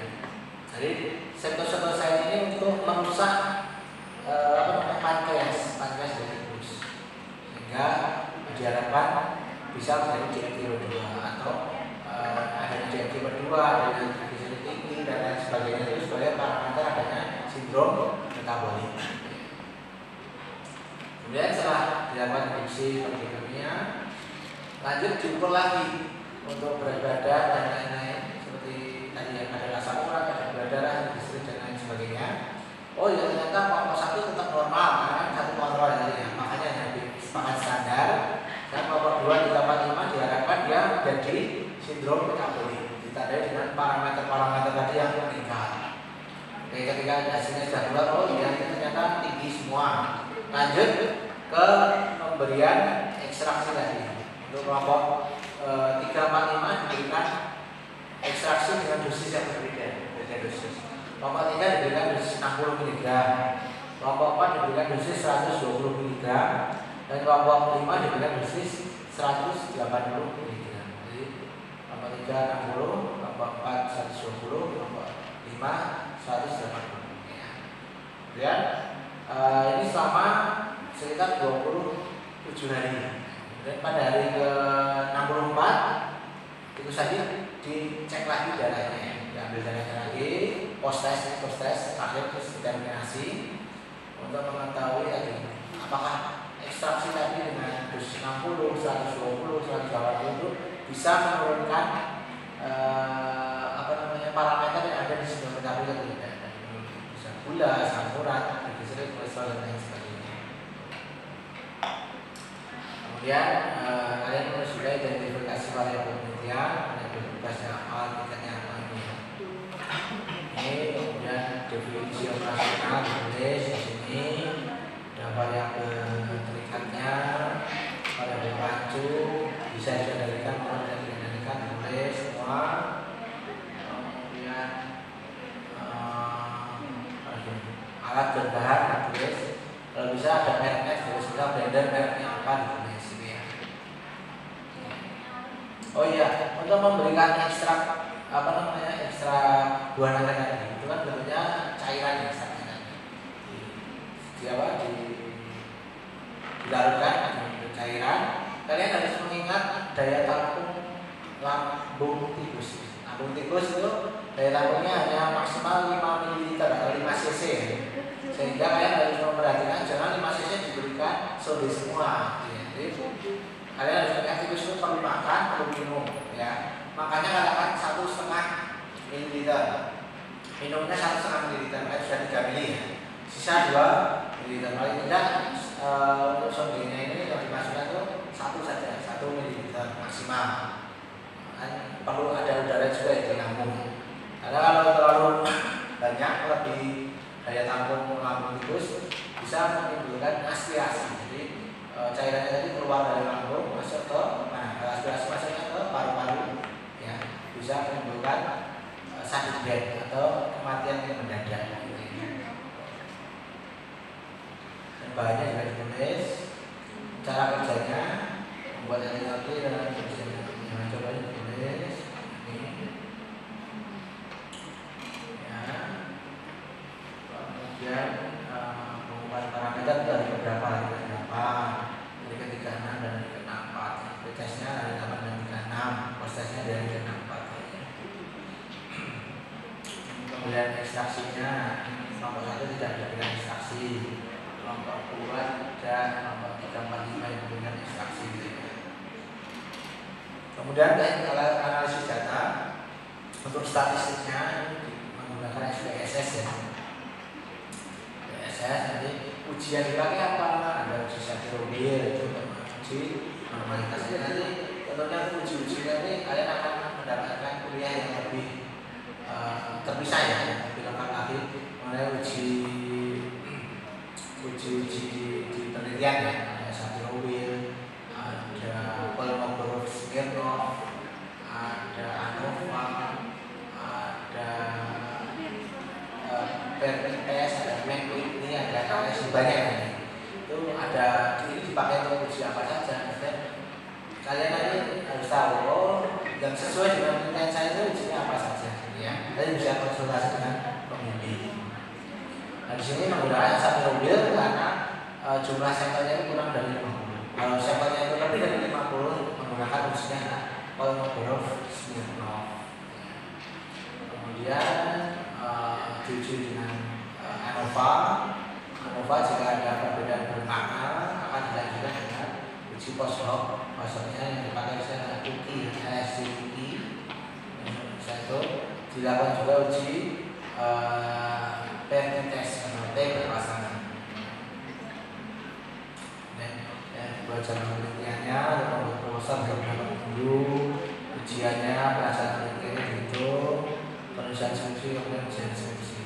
Jadi septosonosain ini untuk merusak pankreas dari tikus, sehingga diharapkan bisa menjadi DMT2 atau adanya DMT2 dengan triglycerid tinggi dan lain sebagainya itu sebagai parameter adanya sindrom metabolik. Kemudian setelah dilakukan induksi pergimia, lanjut diukur lagi untuk berat badan dan lain-lain seperti tadi yang ada rasa urat, ada gula darah, triglycerid dan lain sebagainya. Oh ya ternyata kelompok 1 tetap normal karena satu kontrol ya, makanya yang disepakati standar. Dan kelompok 2 3, 4, 5 diharapkan dia menjadi sindrom metabolik ditandai dengan parameter-parameter tadi yang meningkat. Oke, ketika hasilnya sudah keluar, oh iya ternyata tinggi semua. Lanjut ke pemberian ekstraksi tadi. Untuk kelompok 3, 4, 5 diberikan ekstraksi dengan dosis yang berbeda dosis. Kelompok 3 diberikan dosis 60 mg, kelompok 4 diberikan dosis 120 mg, dan kelompok 5 diberikan dosis 180 mg. Jadi kelompok 3 60, kelompok 4 120, kelompok 5 180. Kemudian ini selama sekitar 27 hari. Dan pada hari ke-64 itu saja dicek lagi darahnya, diambil darahnya lagi, post test akhir terus determinasi untuk mengetahui tadi apakah ekstraksi tadi dengan dosis 60, 120, 180 itu bisa menurunkan parameter yang ada di sindrom metabolik itu, bisa gula, asam urat, triglycerid, kolesterol dan lain sebagainya. Kemudian kalian harus sudah identifikasi variabel penelitian, variabel bebasnya apa, tingkatnya apa ini. Ini kemudian definisi operasional ditulis di sini, dan variabel terikatnya, variabel pacu bisa dikendalikan atau tidak dikendalikan tulis semua. Kemudian alat dan bahan tulis, kalau bisa ada mereknya tulis, kita blender mereknya apa ditulis ini ya. Oh iya, untuk memberikan ekstrak ekstrak buah naga tadi itu kan bentuknya cairan ekstraknya dilarutkan dengan cairan. Kalian harus mengingat daya tampung lambung tikus. Lambung tikus itu daya tampungnya hanya maksimal 5 ml atau 5 cc, sehingga kalian harus memperhatikan jangan 5 cc diberikan sode semua. Jadi kalian harus ingat tikus itu perlu makan, perlu minum ya. Makanya katakan 1,5 ml, minumnya 1,5 ml, sudah 3 ml ya, sisa 2 ml. Paling tidak untuk sondenya ini yang dimasukkan itu 1 saja, 1 ml maksimal. Kan perlu ada udara juga di lambung, karena kalau terlalu banyak lebih daya tampung lambung tikus bisa menimbulkan aspirasi. Jadi cairannya tadi keluar dari lambung masuk ke aspirasi masuknya ke paru-paru ya, bisa menimbulkan sakit death atau kematian yang mendadak. Dan bahannya juga ditulis, cara kerjanya, membuat anti dan jangan coba ditulis ini ya. Kemudian pengumuman parameter dari beberapa hari ke-8, dari ke-36 dan dari ke-64. Pretestnya dari 8 dan 36, post-testnya dari ke-64. Kemudian ekstraksinya, kelompok 1 tidak diberikan ekstraksi, kelompok 2 dan kelompok 3, 4, 5 yang diberikan ekstraksi. Kemudian analisis data untuk statistiknya menggunakan SPSS ya. SPSS nanti ujian dipakai apa? Ada uji Shapiro-Wills itu uji normalitasnya. Nanti tentunya uji-ujinya ini kalian akan mendapatkan kuliah yang lebih terpisah ya, lebih lengkap lagi mengenai uji di penelitian ya. Ada Shapiro-Wills, ada Kolmogorov, Smirnov, banyak ini. Itu ada ini dipakai untuk uji apa saja. Dan kalian nanti harus tahu oh yang sesuai dengan penilaian saya itu ujinya apa saja, ya. Kalian bisa konsultasi dengan pembimbing. Nah, di sini menggunakan 1 mobil karena jumlah sampelnya itu kurang dari 50. Kalau sampelnya itu lebih dari 50 menggunakan ujinya Kolmogorov Smirnov. Kemudian diuji dengan ANOVA. ANOVA jika ada perbedaan bermakna akan dilanjutkan dengan uji post hoc. Post hocnya yang dipakai adalah UKI, LSD UKI. Itu dilakukan juga uji PMT test atau T berpasangan. Dan belajar penelitiannya, membuat proposal beberapa minggu, ujiannya, pelaksanaan penelitiannya gitu, penulisan skripsi, kemudian ujian skripsi.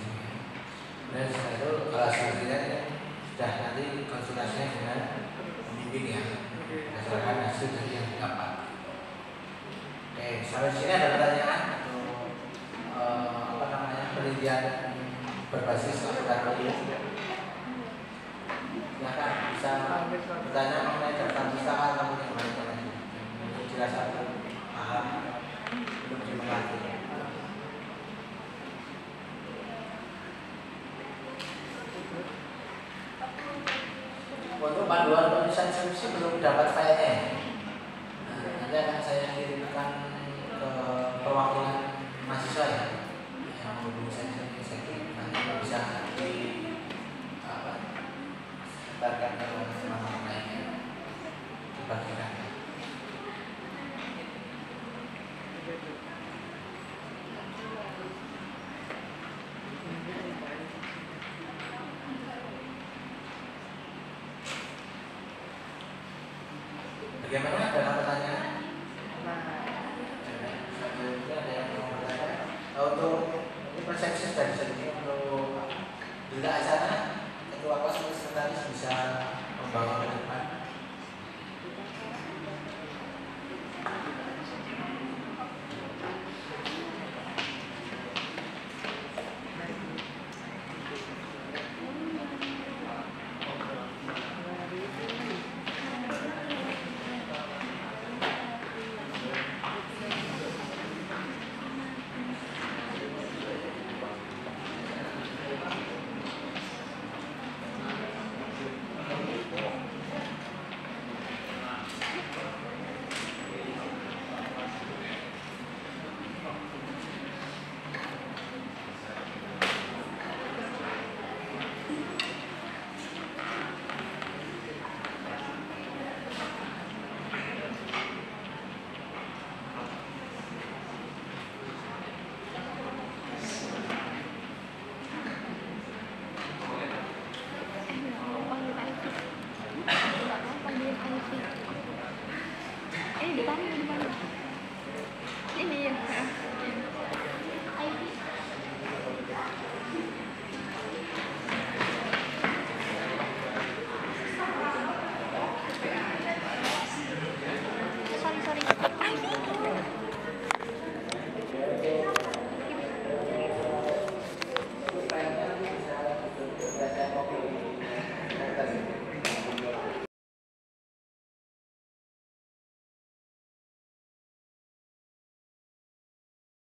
Dan setelah itu kalau skripsinya sudah nanti konsultasinya dengan pembimbing ya, berdasarkan hasil dari yang didapat. Oke, sampai sini ada pertanyaan atau penelitian berbasis laboratorium. Silakan bisa bertanya mengenai daftar pustaka atau yang lain-lain. Jelas atau paham belum dimengerti. Untuk panduan penulisan skripsi belum dapat filenya. Nanti akan saya kirimkan ke perwakilan mahasiswa ya, yang menghubungi saya nanti bisa disebarkan ke teman-teman lainnya, dibagikan. Bagaimana, ada pertanyaan? Ada yang mau bertanya? Untuk ini persepsi dari segi untuk berita acara